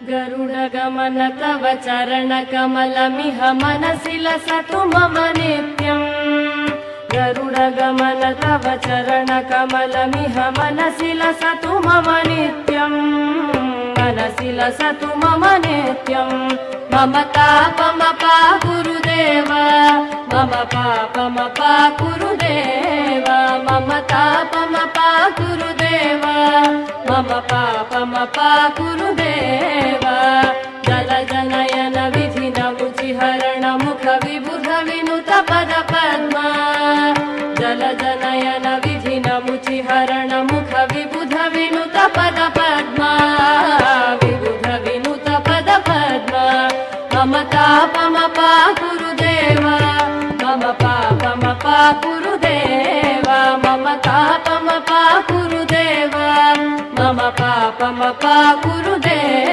गरुडगमन तव चरणकमलमिह मनसि लसतु मम नित्यम् गरुडगमन तव चरणकमलमिह मनसि लसतु मम नित्यम् मनसि लसतु मम नित्यम् मम तापमपा गुरुदेव मम पापमपा गुरुदेव मम तापमपा गुरुदेव मम पापमपा गुरुदेव जलजनयन विधिन मुचिहरण मुख विबुध विनुत पद पद्मा जलजनयन विधिन मुचिहरण मुख विबुध विनुत पद पद्मा विबुध विनुत पद पद्मा मम तापमपा गुरुदेव मम पापमपा गुरुदेव मम तापमपा गुरुदेव मम पापमपा गुरुदेव।